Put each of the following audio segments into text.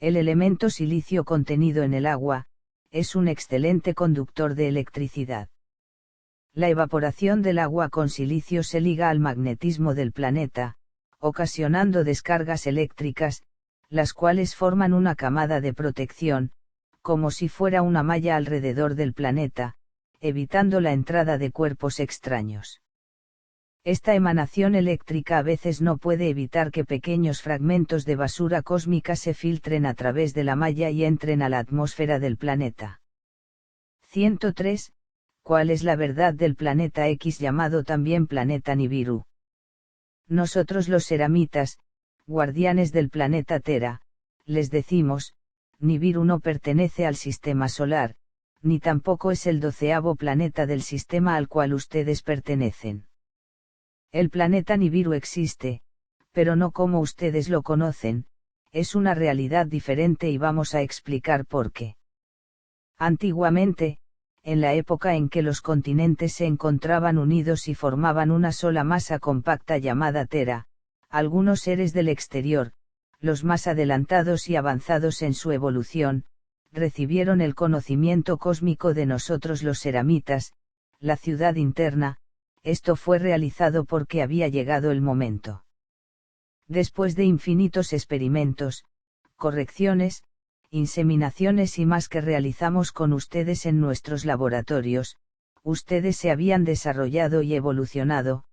El elemento silicio contenido en el agua, es un excelente conductor de electricidad. La evaporación del agua con silicio se liga al magnetismo del planeta, ocasionando descargas eléctricas, las cuales forman una camada de protección, como si fuera una malla alrededor del planeta, evitando la entrada de cuerpos extraños. Esta emanación eléctrica a veces no puede evitar que pequeños fragmentos de basura cósmica se filtren a través de la malla y entren a la atmósfera del planeta. 103. ¿Cuál es la verdad del planeta X llamado también planeta Nibiru? Nosotros los Seramitas, guardianes del planeta Tera, les decimos, Nibiru no pertenece al sistema solar, ni tampoco es el 12º planeta del sistema al cual ustedes pertenecen. El planeta Nibiru existe, pero no como ustedes lo conocen, es una realidad diferente y vamos a explicar por qué. Antiguamente, en la época en que los continentes se encontraban unidos y formaban una sola masa compacta llamada Tera, algunos seres del exterior, los más adelantados y avanzados en su evolución, recibieron el conocimiento cósmico de nosotros los Seramitas, la ciudad interna. Esto fue realizado porque había llegado el momento. Después de infinitos experimentos, correcciones, inseminaciones y más que realizamos con ustedes en nuestros laboratorios, ustedes se habían desarrollado y evolucionado,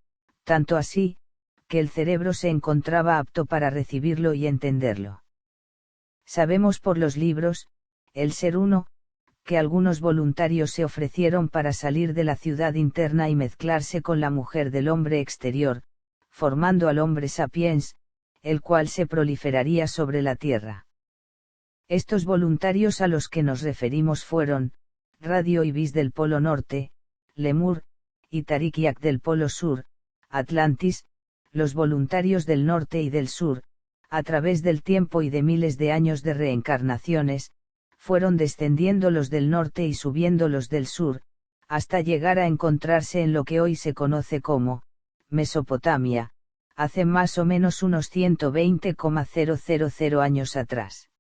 tanto así, que el cerebro se encontraba apto para recibirlo y entenderlo. Sabemos por los libros, el Ser Uno, que algunos voluntarios se ofrecieron para salir de la ciudad interna y mezclarse con la mujer del hombre exterior, formando al hombre sapiens, el cual se proliferaría sobre la tierra. Estos voluntarios a los que nos referimos fueron, Radio Ibis del Polo Norte, Lemur, y Tarikiak del Polo Sur, Atlantis, los voluntarios del norte y del sur, a través del tiempo y de miles de años de reencarnaciones, fueron descendiendo los del norte y subiendo los del sur, hasta llegar a encontrarse en lo que hoy se conoce como Mesopotamia, hace más o menos unos 120,000 años atrás.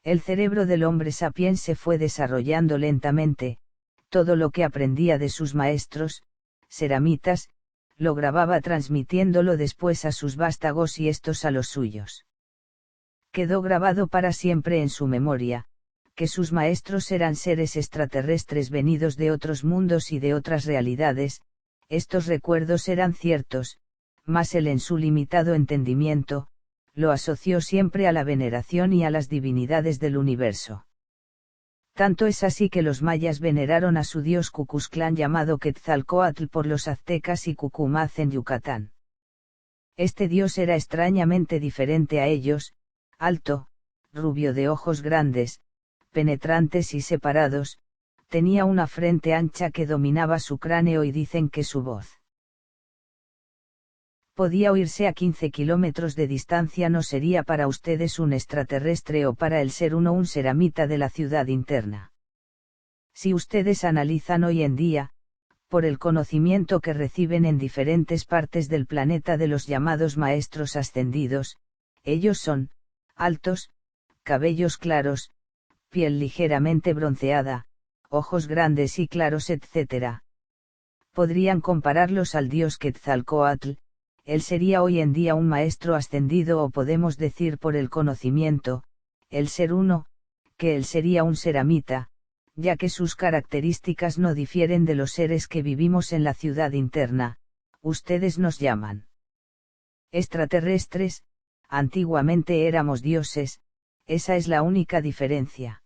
El cerebro del hombre sapiens se fue desarrollando lentamente, todo lo que aprendía de sus maestros, Seramitas, lo grababa transmitiéndolo después a sus vástagos y estos a los suyos. Quedó grabado para siempre en su memoria, que sus maestros eran seres extraterrestres venidos de otros mundos y de otras realidades. Estos recuerdos eran ciertos, mas él en su limitado entendimiento, lo asoció siempre a la veneración y a las divinidades del universo. Tanto es así que los mayas veneraron a su dios Cucuzclán llamado Quetzalcóatl por los aztecas y Cucumaz en Yucatán. Este dios era extrañamente diferente a ellos, alto, rubio de ojos grandes, penetrantes y separados, tenía una frente ancha que dominaba su cráneo y dicen que su voz podía oírse a 15 kilómetros de distancia. No sería para ustedes un extraterrestre o para el Ser Uno un seramita de la ciudad interna. Si ustedes analizan hoy en día, por el conocimiento que reciben en diferentes partes del planeta de los llamados maestros ascendidos, ellos son, altos, cabellos claros, piel ligeramente bronceada, ojos grandes y claros, etc. Podrían compararlos al dios Quetzalcóatl. Él sería hoy en día un maestro ascendido, o podemos decir por el conocimiento, el Ser Uno, que él sería un seramita, ya que sus características no difieren de los seres que vivimos en la ciudad interna. Ustedes nos llaman extraterrestres, antiguamente éramos dioses, esa es la única diferencia.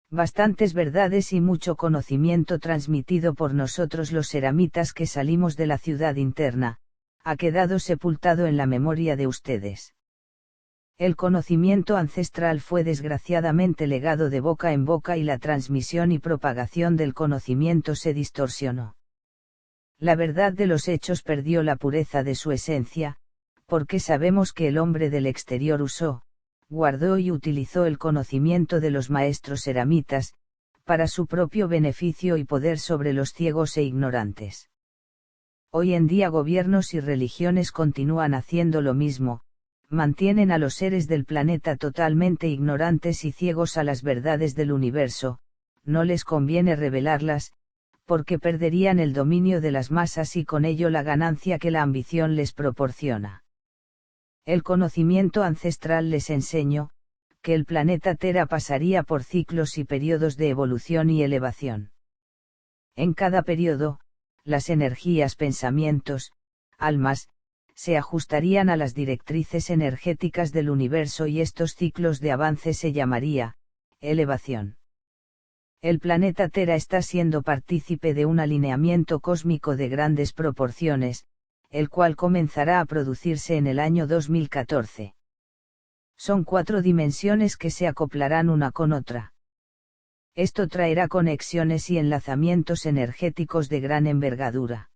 Bastantes verdades y mucho conocimiento transmitido por nosotros los seramitas que salimos de la ciudad interna, ha quedado sepultado en la memoria de ustedes. El conocimiento ancestral fue desgraciadamente legado de boca en boca y la transmisión y propagación del conocimiento se distorsionó. La verdad de los hechos perdió la pureza de su esencia, porque sabemos que el hombre del exterior usó, guardó y utilizó el conocimiento de los maestros seramitas, para su propio beneficio y poder sobre los ciegos e ignorantes. Hoy en día gobiernos y religiones continúan haciendo lo mismo, mantienen a los seres del planeta totalmente ignorantes y ciegos a las verdades del universo, no les conviene revelarlas, porque perderían el dominio de las masas y con ello la ganancia que la ambición les proporciona. El conocimiento ancestral les enseñó, que el planeta Tera pasaría por ciclos y periodos de evolución y elevación. En cada periodo, las energías, pensamientos, almas, se ajustarían a las directrices energéticas del universo y estos ciclos de avance se llamaría elevación. El planeta Tera está siendo partícipe de un alineamiento cósmico de grandes proporciones, el cual comenzará a producirse en el año 2014. Son 4 dimensiones que se acoplarán una con otra. Esto traerá conexiones y enlazamientos energéticos de gran envergadura.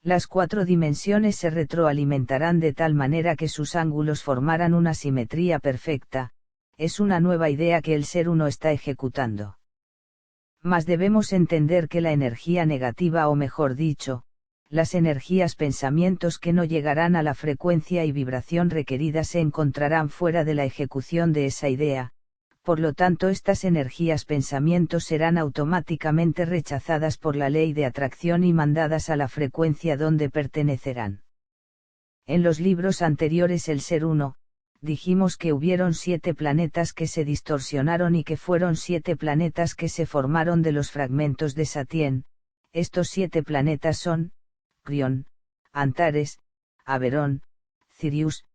Las 4 dimensiones se retroalimentarán de tal manera que sus ángulos formarán una simetría perfecta, es una nueva idea que el Ser Uno está ejecutando. Mas debemos entender que la energía negativa o mejor dicho, las energías pensamientos que no llegarán a la frecuencia y vibración requerida se encontrarán fuera de la ejecución de esa idea, por lo tanto estas energías pensamientos serán automáticamente rechazadas por la ley de atracción y mandadas a la frecuencia donde pertenecerán. En los libros anteriores El Ser Uno, dijimos que hubieron 7 planetas que se distorsionaron y que fueron 7 planetas que se formaron de los fragmentos de Satien. Estos 7 planetas son Crión, Antares, Averón, Sirius,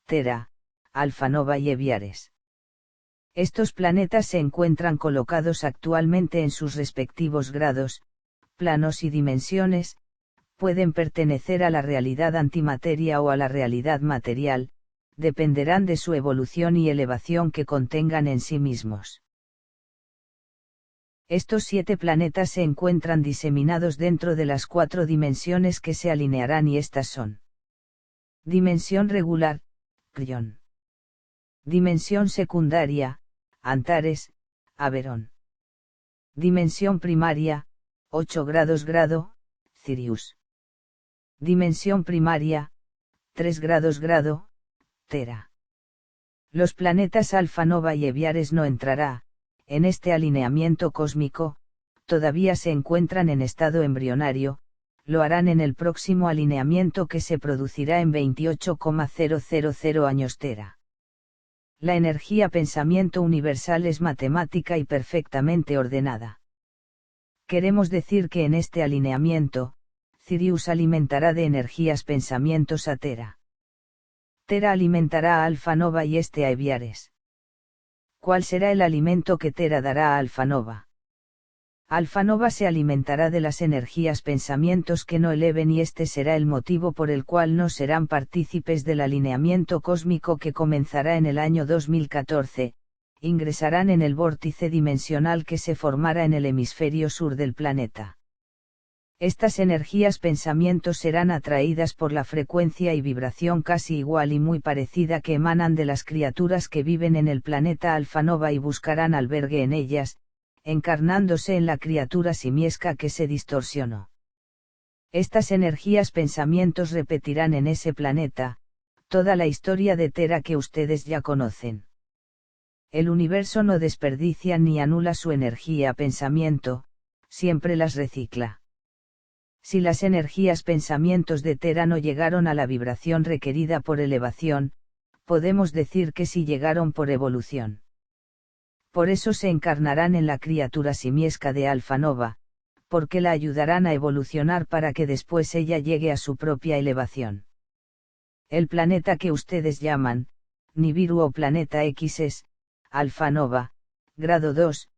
Tera, Alfa Nova y Eviares. Estos planetas se encuentran colocados actualmente en sus respectivos grados, planos y dimensiones, pueden pertenecer a la realidad antimateria o a la realidad material, dependerán de su evolución y elevación que contengan en sí mismos. Estos 7 planetas se encuentran diseminados dentro de las 4 dimensiones que se alinearán y estas son: dimensión regular, Crión; dimensión secundaria, Antares, Averón; dimensión primaria, 8 grados grado, Sirius; dimensión primaria, 3 grados grado, Tera. Los planetas Alfa Nova y Eviares no entrará, en este alineamiento cósmico, todavía se encuentran en estado embrionario, lo harán en el próximo alineamiento que se producirá en 28,000 años Tera. La energía pensamiento universal es matemática y perfectamente ordenada. Queremos decir que en este alineamiento, Sirius alimentará de energías pensamientos a Tera. Tera alimentará a Alfa Nova y este a Eviares. ¿Cuál será el alimento que Tera dará a Alfa Nova? Alfa Nova se alimentará de las energías pensamientos que no eleven y este será el motivo por el cual no serán partícipes del alineamiento cósmico que comenzará en el año 2014, ingresarán en el vórtice dimensional que se formará en el hemisferio sur del planeta. Estas energías pensamientos serán atraídas por la frecuencia y vibración casi igual y muy parecida que emanan de las criaturas que viven en el planeta Alfa Nova y buscarán albergue en ellas, encarnándose en la criatura simiesca que se distorsionó. Estas energías pensamientos repetirán en ese planeta, toda la historia de Tera que ustedes ya conocen. El universo no desperdicia ni anula su energía pensamiento, siempre las recicla. Si las energías pensamientos de Tera no llegaron a la vibración requerida por elevación, podemos decir que sí llegaron por evolución. Por eso se encarnarán en la criatura simiesca de Alfa Nova, porque la ayudarán a evolucionar para que después ella llegue a su propia elevación. El planeta que ustedes llaman Nibiru o planeta X es Alfa Nova, grado 2,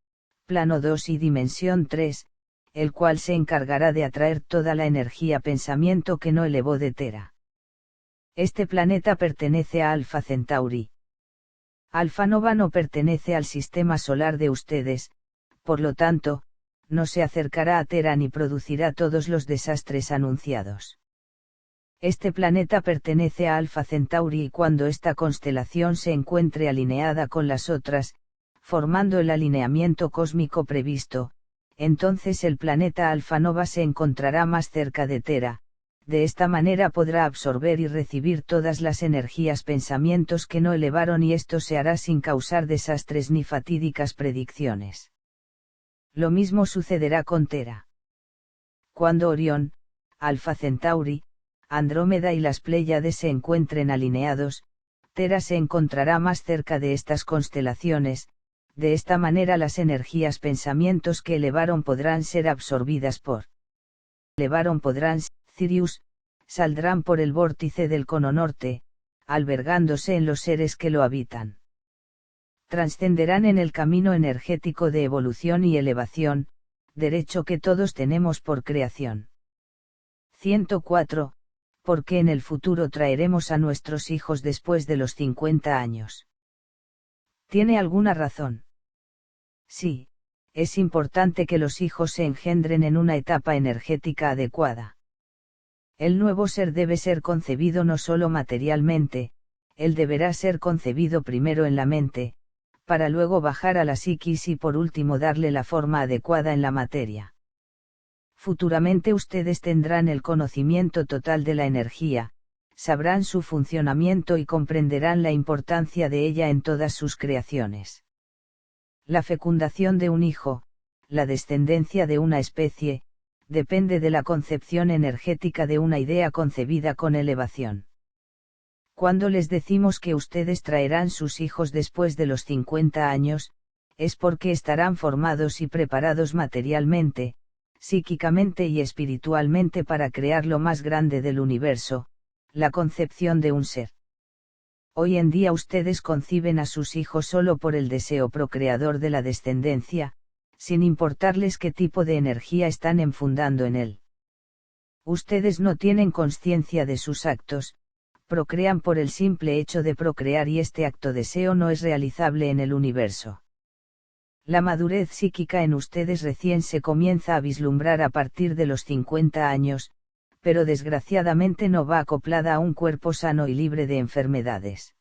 plano 2 y dimensión 3, el cual se encargará de atraer toda la energía pensamiento que no elevó de Tera. Este planeta pertenece a Alfa Centauri. Alfa Nova no pertenece al sistema solar de ustedes, por lo tanto, no se acercará a Tera ni producirá todos los desastres anunciados. Este planeta pertenece a Alfa Centauri y cuando esta constelación se encuentre alineada con las otras, formando el alineamiento cósmico previsto, entonces el planeta Alfa Nova se encontrará más cerca de Tera, de esta manera podrá absorber y recibir todas las energías pensamientos que no elevaron y esto se hará sin causar desastres ni fatídicas predicciones. Lo mismo sucederá con Tera. Cuando Orión, Alfa Centauri, Andrómeda y las Pléyades se encuentren alineados, Tera se encontrará más cerca de estas constelaciones, de esta manera las energías pensamientos que elevaron podrán ser absorbidas por Sirius, saldrán por el vórtice del cono norte, albergándose en los seres que lo habitan. Trascenderán en el camino energético de evolución y elevación, derecho que todos tenemos por creación. 104. Porque en el futuro traeremos a nuestros hijos después de los 50 años. ¿Tiene alguna razón? Sí, es importante que los hijos se engendren en una etapa energética adecuada. El nuevo ser debe ser concebido no solo materialmente, él deberá ser concebido primero en la mente, para luego bajar a la psiquis y por último darle la forma adecuada en la materia. Futuramente ustedes tendrán el conocimiento total de la energía, sabrán su funcionamiento y comprenderán la importancia de ella en todas sus creaciones. La fecundación de un hijo, la descendencia de una especie, depende de la concepción energética de una idea concebida con elevación. Cuando les decimos que ustedes traerán sus hijos después de los 50 años, es porque estarán formados y preparados materialmente, psíquicamente y espiritualmente para crear lo más grande del universo, la concepción de un ser. Hoy en día ustedes conciben a sus hijos solo por el deseo procreador de la descendencia, sin importarles qué tipo de energía están enfundando en él. Ustedes no tienen conciencia de sus actos, procrean por el simple hecho de procrear y este acto deseo no es realizable en el universo. La madurez psíquica en ustedes recién se comienza a vislumbrar a partir de los 50 años, pero desgraciadamente no va acoplada a un cuerpo sano y libre de enfermedades.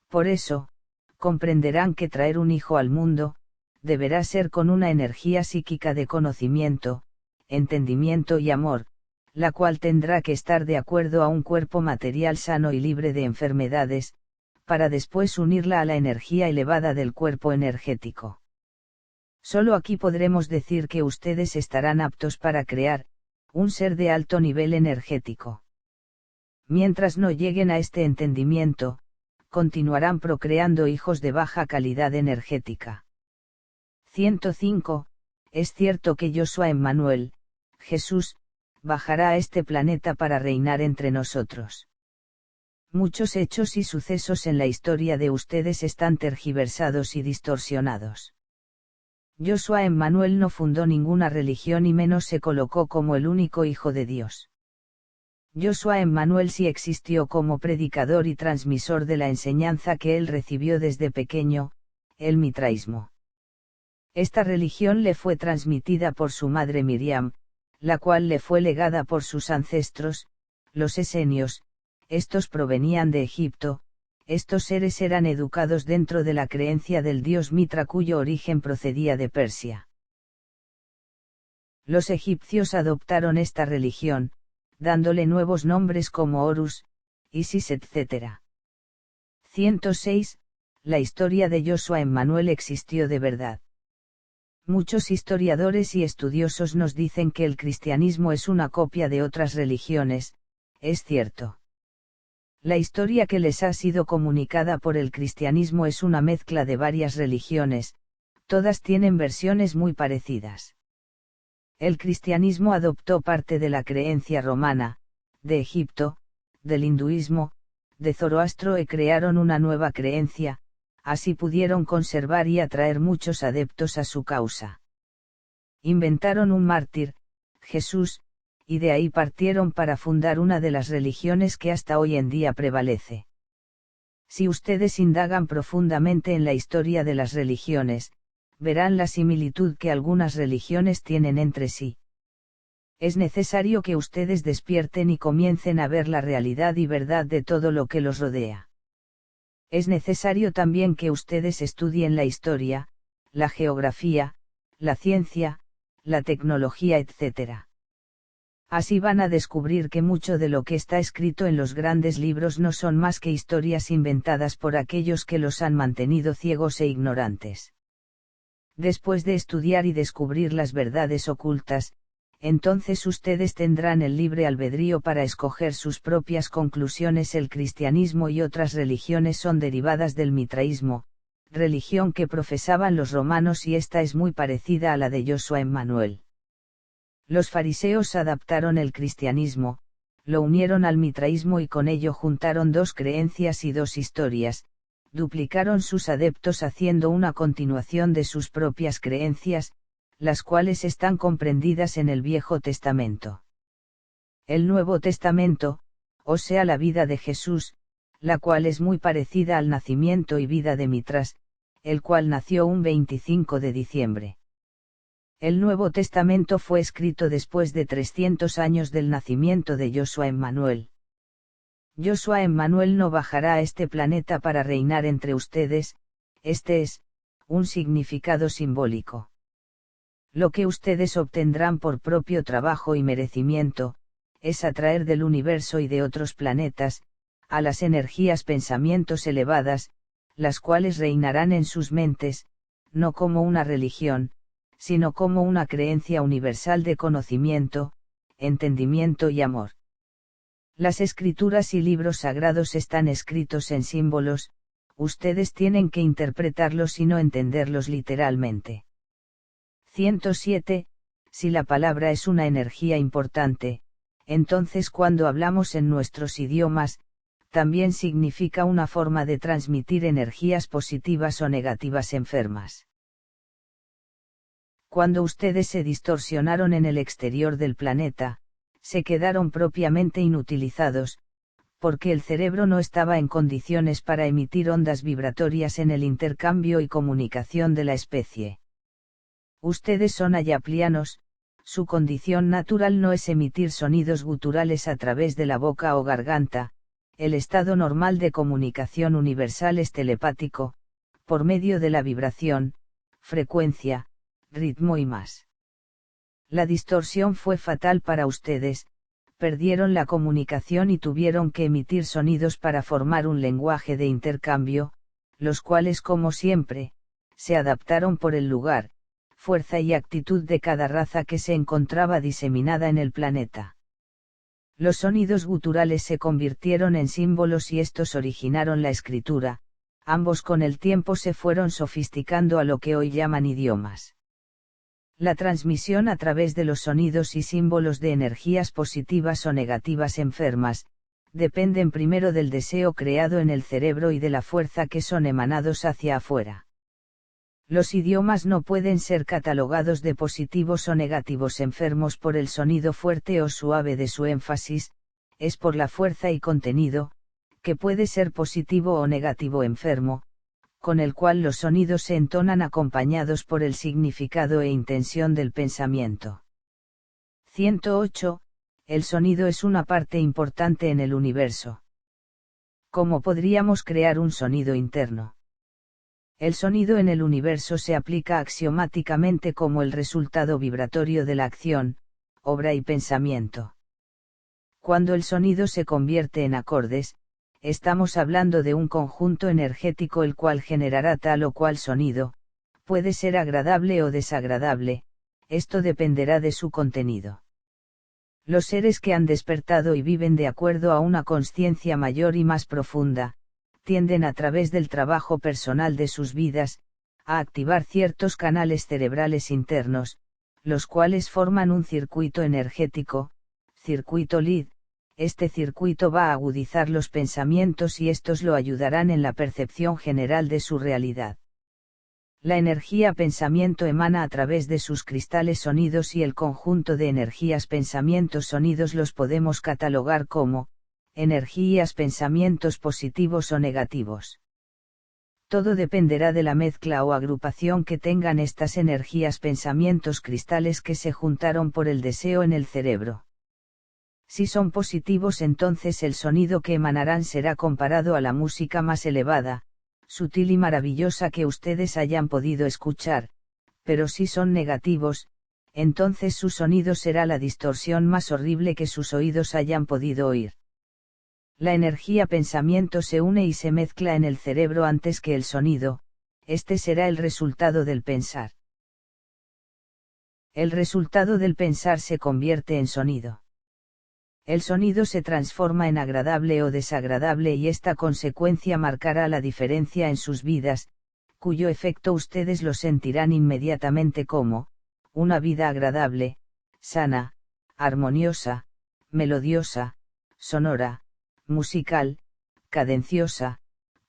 Por eso, comprenderán que traer un hijo al mundo, deberá ser con una energía psíquica de conocimiento, entendimiento y amor, la cual tendrá que estar de acuerdo a un cuerpo material sano y libre de enfermedades, para después unirla a la energía elevada del cuerpo energético. Solo aquí podremos decir que ustedes estarán aptos para crear, un ser de alto nivel energético. Mientras no lleguen a este entendimiento, continuarán procreando hijos de baja calidad energética. 105. Es cierto que Yoshua Emmanuel, Jesús, bajará a este planeta para reinar entre nosotros. Muchos hechos y sucesos en la historia de ustedes están tergiversados y distorsionados. Yoshua Emmanuel no fundó ninguna religión y menos se colocó como el único Hijo de Dios. Yoshua Emmanuel sí existió como predicador y transmisor de la enseñanza que él recibió desde pequeño, el mitraísmo. Esta religión le fue transmitida por su madre Miriam, la cual le fue legada por sus ancestros, los esenios. Estos provenían de Egipto. Estos seres eran educados dentro de la creencia del dios Mitra cuyo origen procedía de Persia. Los egipcios adoptaron esta religión, dándole nuevos nombres como Horus, Isis etc. 106. La historia de Yoshua Emmanuel existió de verdad. Muchos historiadores y estudiosos nos dicen que el cristianismo es una copia de otras religiones, es cierto. La historia que les ha sido comunicada por el cristianismo es una mezcla de varias religiones, todas tienen versiones muy parecidas. El cristianismo adoptó parte de la creencia romana, de Egipto, del hinduismo, de Zoroastro y crearon una nueva creencia, así pudieron conservar y atraer muchos adeptos a su causa. Inventaron un mártir, Jesús, y de ahí partieron para fundar una de las religiones que hasta hoy en día prevalece. Si ustedes indagan profundamente en la historia de las religiones, verán la similitud que algunas religiones tienen entre sí. Es necesario que ustedes despierten y comiencen a ver la realidad y verdad de todo lo que los rodea. Es necesario también que ustedes estudien la historia, la geografía, la ciencia, la tecnología etc. Así van a descubrir que mucho de lo que está escrito en los grandes libros no son más que historias inventadas por aquellos que los han mantenido ciegos e ignorantes. Después de estudiar y descubrir las verdades ocultas, entonces ustedes tendrán el libre albedrío para escoger sus propias conclusiones. El cristianismo y otras religiones son derivadas del mitraísmo, religión que profesaban los romanos, y esta es muy parecida a la de Joshua Emmanuel. Los fariseos adaptaron el cristianismo, lo unieron al mitraísmo y con ello juntaron dos creencias y dos historias, duplicaron sus adeptos haciendo una continuación de sus propias creencias, las cuales están comprendidas en el Viejo Testamento. El Nuevo Testamento, o sea la vida de Jesús, la cual es muy parecida al nacimiento y vida de Mitras, el cual nació un 25 de diciembre. El Nuevo Testamento fue escrito después de 300 años del nacimiento de Joshua Emmanuel. Joshua Emmanuel no bajará a este planeta para reinar entre ustedes, este es, un significado simbólico. Lo que ustedes obtendrán por propio trabajo y merecimiento, es atraer del universo y de otros planetas, a las energías pensamientos elevadas, las cuales reinarán en sus mentes, no como una religión, sino como una creencia universal de conocimiento, entendimiento y amor. Las escrituras y libros sagrados están escritos en símbolos, ustedes tienen que interpretarlos y no entenderlos literalmente. 107. Si la palabra es una energía importante, entonces cuando hablamos en nuestros idiomas, también significa una forma de transmitir energías positivas o negativas enfermas. Cuando ustedes se distorsionaron en el exterior del planeta, se quedaron propiamente inutilizados, porque el cerebro no estaba en condiciones para emitir ondas vibratorias en el intercambio y comunicación de la especie. Ustedes son ayaplianos, su condición natural no es emitir sonidos guturales a través de la boca o garganta, el estado normal de comunicación universal es telepático, por medio de la vibración, frecuencia, ritmo y más. La distorsión fue fatal para ustedes, perdieron la comunicación y tuvieron que emitir sonidos para formar un lenguaje de intercambio, los cuales como siempre, se adaptaron por el lugar, fuerza y actitud de cada raza que se encontraba diseminada en el planeta. Los sonidos guturales se convirtieron en símbolos y estos originaron la escritura, ambos con el tiempo se fueron sofisticando a lo que hoy llaman idiomas. La transmisión a través de los sonidos y símbolos de energías positivas o negativas enfermas, dependen primero del deseo creado en el cerebro y de la fuerza que son emanados hacia afuera. Los idiomas no pueden ser catalogados de positivos o negativos enfermos por el sonido fuerte o suave de su énfasis, es por la fuerza y contenido, que puede ser positivo o negativo enfermo, con el cual los sonidos se entonan acompañados por el significado e intención del pensamiento. 108. El sonido es una parte importante en el universo. ¿Cómo podríamos crear un sonido interno? El sonido en el universo se aplica axiomáticamente como el resultado vibratorio de la acción, obra y pensamiento. Cuando el sonido se convierte en acordes, estamos hablando de un conjunto energético el cual generará tal o cual sonido, puede ser agradable o desagradable, esto dependerá de su contenido. Los seres que han despertado y viven de acuerdo a una consciencia mayor y más profunda, tienden a través del trabajo personal de sus vidas, a activar ciertos canales cerebrales internos, los cuales forman un circuito energético, circuito LED, este circuito va a agudizar los pensamientos y estos lo ayudarán en la percepción general de su realidad. La energía pensamiento emana a través de sus cristales sonidos y el conjunto de energías pensamientos sonidos los podemos catalogar como, energías pensamientos positivos o negativos. Todo dependerá de la mezcla o agrupación que tengan estas energías pensamientos cristales que se juntaron por el deseo en el cerebro. Si son positivos, entonces el sonido que emanarán será comparado a la música más elevada, sutil y maravillosa que ustedes hayan podido escuchar, pero si son negativos, entonces su sonido será la distorsión más horrible que sus oídos hayan podido oír. La energía pensamiento se une y se mezcla en el cerebro antes que el sonido, este será el resultado del pensar. El resultado del pensar se convierte en sonido. El sonido se transforma en agradable o desagradable y esta consecuencia marcará la diferencia en sus vidas, cuyo efecto ustedes lo sentirán inmediatamente como, una vida agradable, sana, armoniosa, melodiosa, sonora, musical, cadenciosa,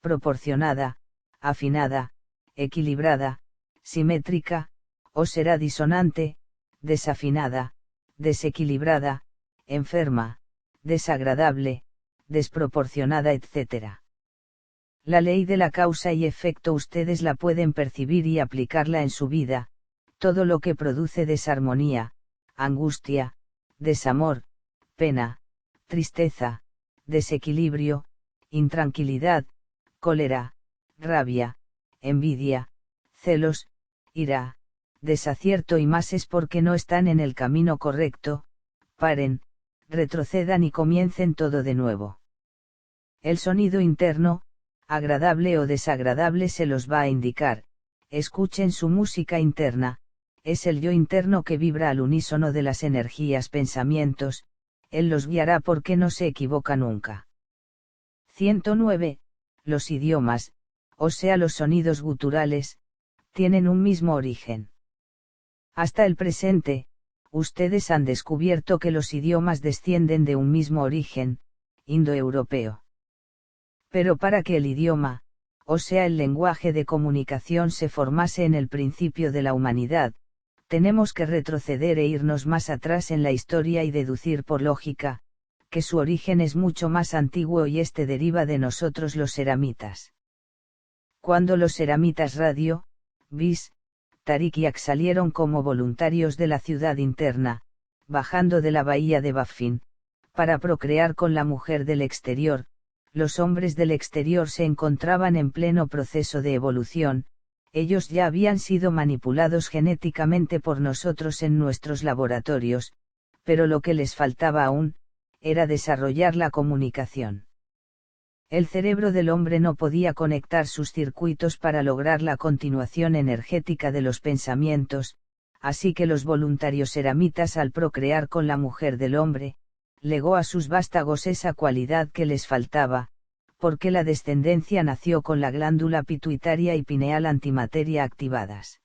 proporcionada, afinada, equilibrada, simétrica, o será disonante, desafinada, desequilibrada, enferma, desagradable, desproporcionada, etc. La ley de la causa y efecto ustedes la pueden percibir y aplicarla en su vida, todo lo que produce desarmonía, angustia, desamor, pena, tristeza, desequilibrio, intranquilidad, cólera, rabia, envidia, celos, ira, desacierto y más es porque no están en el camino correcto, paren, retrocedan y comiencen todo de nuevo. El sonido interno, agradable o desagradable se los va a indicar, escuchen su música interna, es el yo interno que vibra al unísono de las energías pensamientos, él los guiará porque no se equivoca nunca. 109. Los idiomas, o sea los sonidos guturales, tienen un mismo origen. Hasta el presente, ustedes han descubierto que los idiomas descienden de un mismo origen, indoeuropeo. Pero para que el idioma, o sea el lenguaje de comunicación se formase en el principio de la humanidad, tenemos que retroceder e irnos más atrás en la historia y deducir por lógica, que su origen es mucho más antiguo y este deriva de nosotros los seramitas. Cuando los seramitas Radio, Bis, Tarik y Ak salieron como voluntarios de la ciudad interna, bajando de la bahía de Baffin, para procrear con la mujer del exterior, los hombres del exterior se encontraban en pleno proceso de evolución, ellos ya habían sido manipulados genéticamente por nosotros en nuestros laboratorios, pero lo que les faltaba aún, era desarrollar la comunicación. El cerebro del hombre no podía conectar sus circuitos para lograr la continuación energética de los pensamientos, así que los voluntarios seramitas al procrear con la mujer del hombre, legó a sus vástagos esa cualidad que les faltaba, porque la descendencia nació con la glándula pituitaria y pineal antimateria activadas.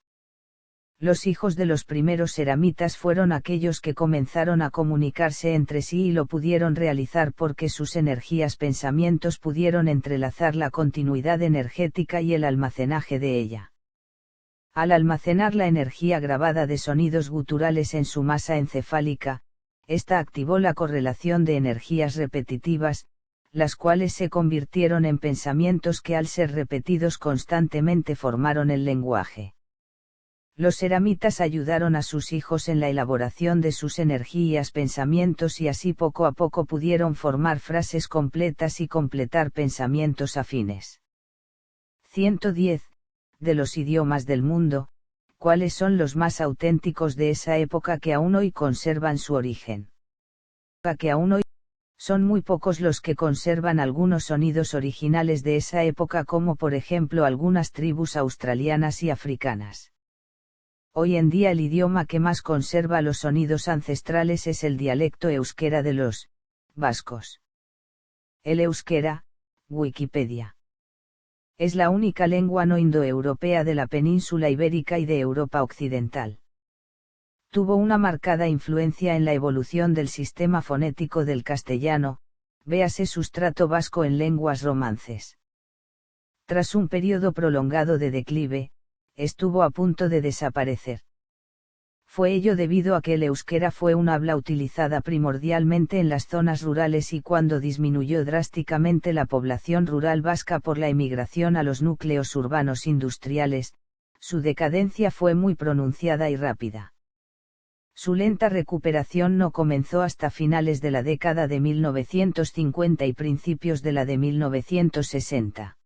Los hijos de los primeros seramitas fueron aquellos que comenzaron a comunicarse entre sí y lo pudieron realizar porque sus energías pensamientos pudieron entrelazar la continuidad energética y el almacenaje de ella. Al almacenar la energía grabada de sonidos guturales en su masa encefálica, esta activó la correlación de energías repetitivas, las cuales se convirtieron en pensamientos que al ser repetidos constantemente formaron el lenguaje. Los seramitas ayudaron a sus hijos en la elaboración de sus energías pensamientos y así poco a poco pudieron formar frases completas y completar pensamientos afines. 110. De los idiomas del mundo, ¿cuáles son los más auténticos de esa época que aún hoy conservan su origen? Que aún hoy son muy pocos los que conservan algunos sonidos originales de esa época, como por ejemplo algunas tribus australianas y africanas. Hoy en día el idioma que más conserva los sonidos ancestrales es el dialecto euskera de los vascos. El euskera, Wikipedia. Es la única lengua no indoeuropea de la península ibérica y de Europa occidental. Tuvo una marcada influencia en la evolución del sistema fonético del castellano, véase sustrato vasco en lenguas romances. Tras un periodo prolongado de declive, estuvo a punto de desaparecer. Fue ello debido a que el euskera fue un habla utilizada primordialmente en las zonas rurales y cuando disminuyó drásticamente la población rural vasca por la emigración a los núcleos urbanos industriales, su decadencia fue muy pronunciada y rápida. Su lenta recuperación no comenzó hasta finales de la década de 1950 y principios de la de 1960.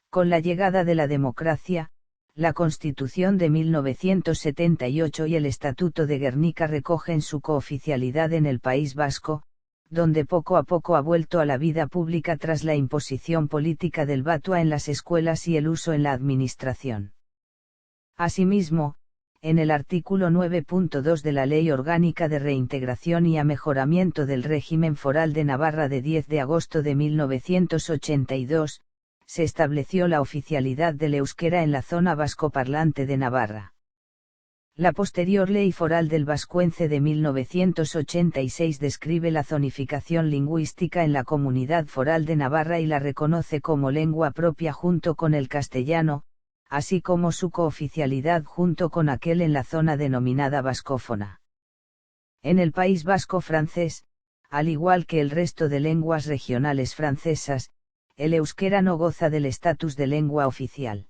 Con la llegada de la democracia, La Constitución de 1978 y el Estatuto de Guernica recogen su cooficialidad en el País Vasco, donde poco a poco ha vuelto a la vida pública tras la imposición política del batua en las escuelas y el uso en la administración. Asimismo, en el artículo 9.2 de la Ley Orgánica de Reintegración y Amejoramiento del Régimen Foral de Navarra de 10 de agosto de 1982, se estableció la oficialidad del euskera en la zona vascoparlante de Navarra. La posterior Ley Foral del Vascuence de 1986 describe la zonificación lingüística en la Comunidad Foral de Navarra y la reconoce como lengua propia junto con el castellano, así como su cooficialidad junto con aquel en la zona denominada vascófona. En el País Vasco francés, al igual que el resto de lenguas regionales francesas, el euskera no goza del estatus de lengua oficial.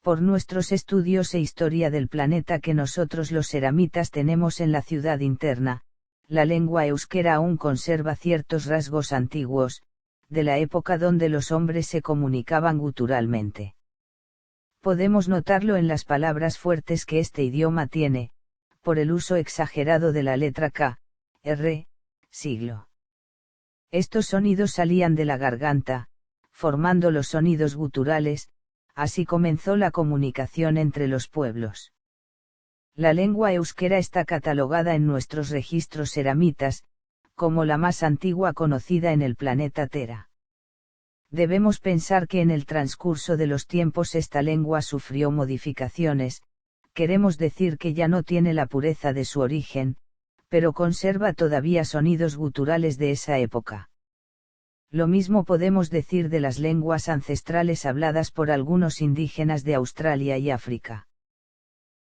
Por nuestros estudios e historia del planeta que nosotros los ceramitas tenemos en la ciudad interna, la lengua euskera aún conserva ciertos rasgos antiguos, de la época donde los hombres se comunicaban guturalmente. Podemos notarlo en las palabras fuertes que este idioma tiene, por el uso exagerado de la letra K, R, siglo. Estos sonidos salían de la garganta, formando los sonidos guturales. Así comenzó la comunicación entre los pueblos. La lengua euskera está catalogada en nuestros registros ceramitas, como la más antigua conocida en el planeta Tera. Debemos pensar que en el transcurso de los tiempos esta lengua sufrió modificaciones, queremos decir que ya no tiene la pureza de su origen, pero conserva todavía sonidos guturales de esa época. Lo mismo podemos decir de las lenguas ancestrales habladas por algunos indígenas de Australia y África.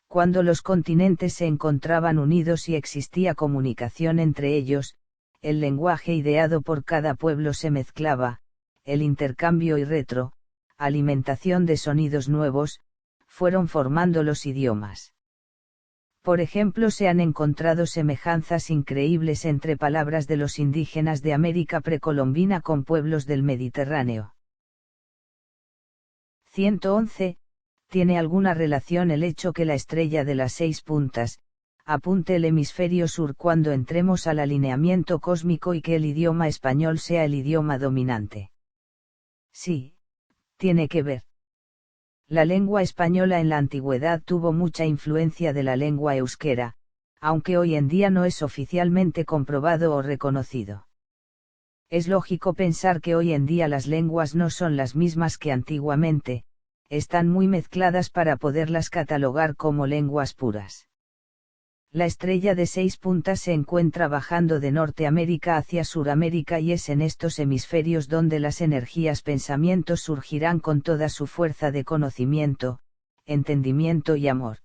Cuando los continentes se encontraban unidos y existía comunicación entre ellos, el lenguaje ideado por cada pueblo se mezclaba, el intercambio y alimentación de sonidos nuevos, fueron formando los idiomas. Por ejemplo, se han encontrado semejanzas increíbles entre palabras de los indígenas de América precolombina con pueblos del Mediterráneo. 111. ¿Tiene alguna relación el hecho que la estrella de las 6 puntas apunte el hemisferio sur cuando entremos al alineamiento cósmico y que el idioma español sea el idioma dominante? Sí, tiene que ver. La lengua española en la antigüedad tuvo mucha influencia de la lengua euskera, aunque hoy en día no es oficialmente comprobado o reconocido. Es lógico pensar que hoy en día las lenguas no son las mismas que antiguamente, están muy mezcladas para poderlas catalogar como lenguas puras. La estrella de 6 puntas se encuentra bajando de Norteamérica hacia Suramérica y es en estos hemisferios donde las energías pensamientos surgirán con toda su fuerza de conocimiento, entendimiento y amor.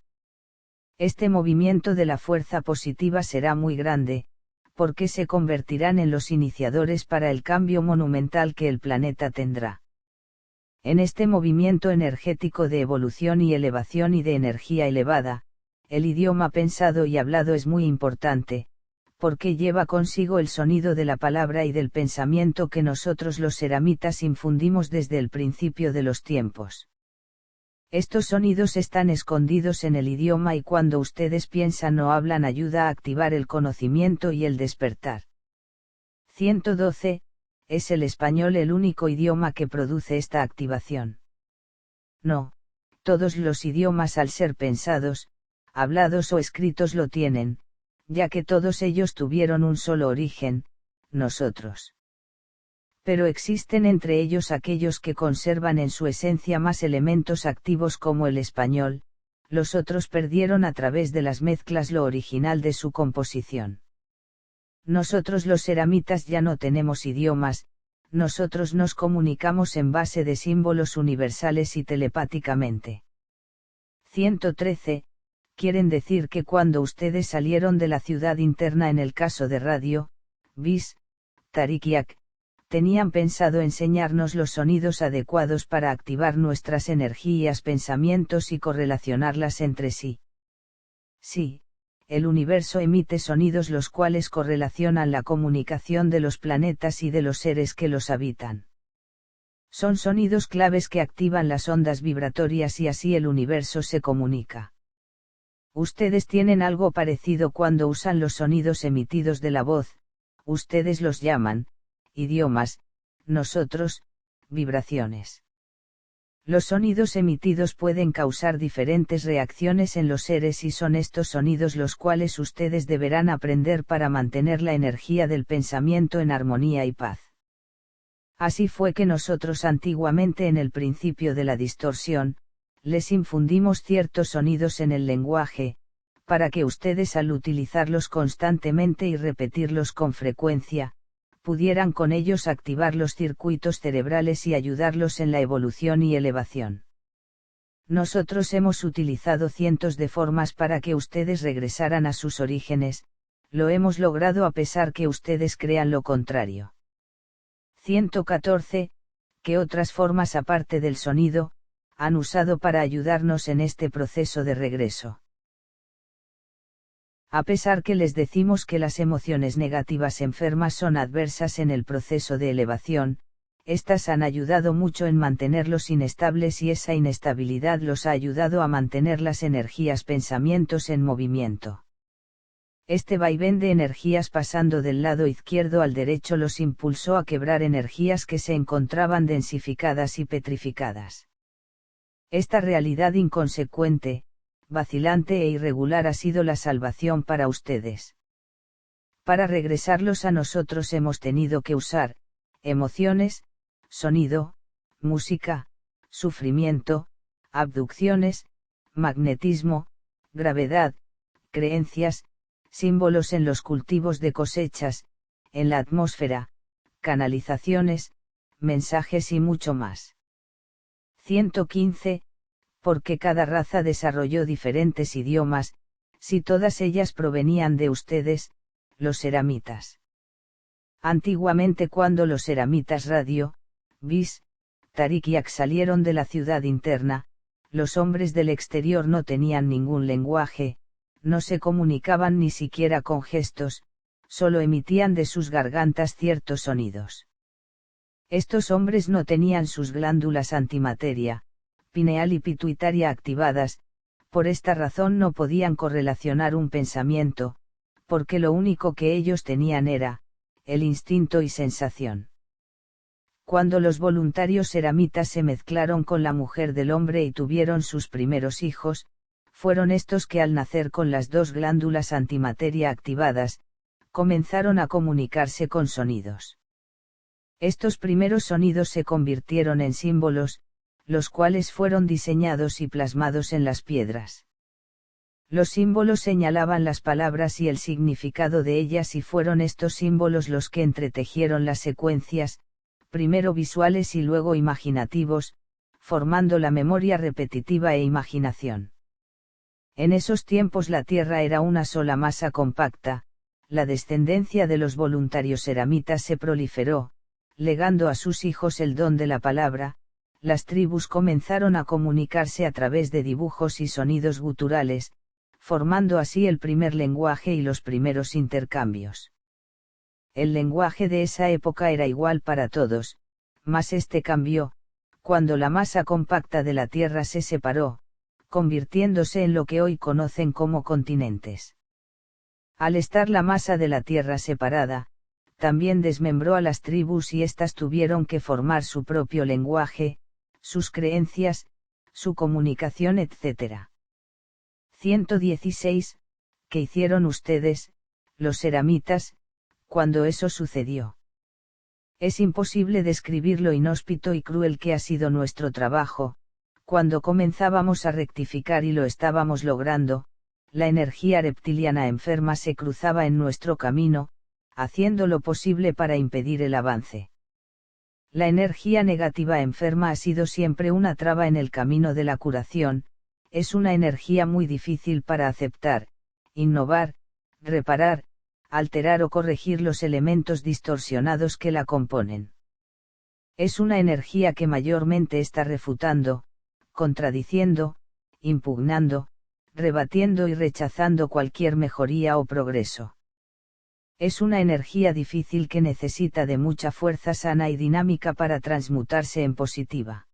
Este movimiento de la fuerza positiva será muy grande, porque se convertirán en los iniciadores para el cambio monumental que el planeta tendrá. En este movimiento energético de evolución y elevación y de energía elevada, el idioma pensado y hablado es muy importante, porque lleva consigo el sonido de la palabra y del pensamiento que nosotros los ceramitas infundimos desde el principio de los tiempos. Estos sonidos están escondidos en el idioma y cuando ustedes piensan o hablan ayuda a activar el conocimiento y el despertar. 112. ¿Es el español el único idioma que produce esta activación? No, todos los idiomas al ser pensados, hablados o escritos lo tienen, ya que todos ellos tuvieron un solo origen, nosotros. Pero existen entre ellos aquellos que conservan en su esencia más elementos activos como el español, los otros perdieron a través de las mezclas lo original de su composición. Nosotros los ceramitas ya no tenemos idiomas, nosotros nos comunicamos en base de símbolos universales y telepáticamente. 113. Quieren decir que cuando ustedes salieron de la ciudad interna en el caso de Radio, Bis, Tarikiak, tenían pensado enseñarnos los sonidos adecuados para activar nuestras energías, pensamientos y correlacionarlas entre sí. Sí, el universo emite sonidos los cuales correlacionan la comunicación de los planetas y de los seres que los habitan. Son sonidos claves que activan las ondas vibratorias y así el universo se comunica. Ustedes tienen algo parecido cuando usan los sonidos emitidos de la voz, ustedes los llaman, idiomas, nosotros, vibraciones. Los sonidos emitidos pueden causar diferentes reacciones en los seres y son estos sonidos los cuales ustedes deberán aprender para mantener la energía del pensamiento en armonía y paz. Así fue que nosotros antiguamente en el principio de la distorsión, les infundimos ciertos sonidos en el lenguaje, para que ustedes al utilizarlos constantemente y repetirlos con frecuencia, pudieran con ellos activar los circuitos cerebrales y ayudarlos en la evolución y elevación. Nosotros hemos utilizado cientos de formas para que ustedes regresaran a sus orígenes, lo hemos logrado a pesar que ustedes crean lo contrario. 114. ¿Qué otras formas aparte del sonido, han usado para ayudarnos en este proceso de regreso? A pesar que les decimos que las emociones negativas enfermas son adversas en el proceso de elevación, estas han ayudado mucho en mantenerlos inestables y esa inestabilidad los ha ayudado a mantener las energías pensamientos en movimiento. Este vaivén de energías pasando del lado izquierdo al derecho los impulsó a quebrar energías que se encontraban densificadas y petrificadas. Esta realidad inconsecuente, vacilante e irregular ha sido la salvación para ustedes. Para regresarlos a nosotros hemos tenido que usar, emociones, sonido, música, sufrimiento, abducciones, magnetismo, gravedad, creencias, símbolos en los cultivos de cosechas, en la atmósfera, canalizaciones, mensajes y mucho más. 115. Porque cada raza desarrolló diferentes idiomas, si todas ellas provenían de ustedes, los seramitas. Antiguamente cuando los seramitas Radio, Bis, Tarik y Ak salieron de la ciudad interna, los hombres del exterior no tenían ningún lenguaje, no se comunicaban ni siquiera con gestos, solo emitían de sus gargantas ciertos sonidos. Estos hombres no tenían sus glándulas antimateria, pineal y pituitaria activadas, por esta razón no podían correlacionar un pensamiento, porque lo único que ellos tenían era, el instinto y sensación. Cuando los voluntarios seramitas se mezclaron con la mujer del hombre y tuvieron sus primeros hijos, fueron estos que al nacer con las dos glándulas antimateria activadas, comenzaron a comunicarse con sonidos. Estos primeros sonidos se convirtieron en símbolos, los cuales fueron diseñados y plasmados en las piedras. Los símbolos señalaban las palabras y el significado de ellas y fueron estos símbolos los que entretejieron las secuencias, primero visuales y luego imaginativos, formando la memoria repetitiva e imaginación. En esos tiempos la Tierra era una sola masa compacta, la descendencia de los voluntarios seramitas se proliferó, legando a sus hijos el don de la palabra. Las tribus comenzaron a comunicarse a través de dibujos y sonidos guturales, formando así el primer lenguaje y los primeros intercambios. El lenguaje de esa época era igual para todos, mas este cambió, cuando la masa compacta de la Tierra se separó, convirtiéndose en lo que hoy conocen como continentes. Al estar la masa de la Tierra separada, también desmembró a las tribus y éstas tuvieron que formar su propio lenguaje, sus creencias, su comunicación etc. 116. ¿Qué hicieron ustedes, los seramitas, cuando eso sucedió? Es imposible describir lo inhóspito y cruel que ha sido nuestro trabajo. Cuando comenzábamos a rectificar y lo estábamos logrando, la energía reptiliana enferma se cruzaba en nuestro camino, haciendo lo posible para impedir el avance. La energía negativa enferma ha sido siempre una traba en el camino de la curación, es una energía muy difícil para aceptar, innovar, reparar, alterar o corregir los elementos distorsionados que la componen. Es una energía que mayormente está refutando, contradiciendo, impugnando, rebatiendo y rechazando cualquier mejoría o progreso. Es una energía difícil que necesita de mucha fuerza sana y dinámica para transmutarse en positiva.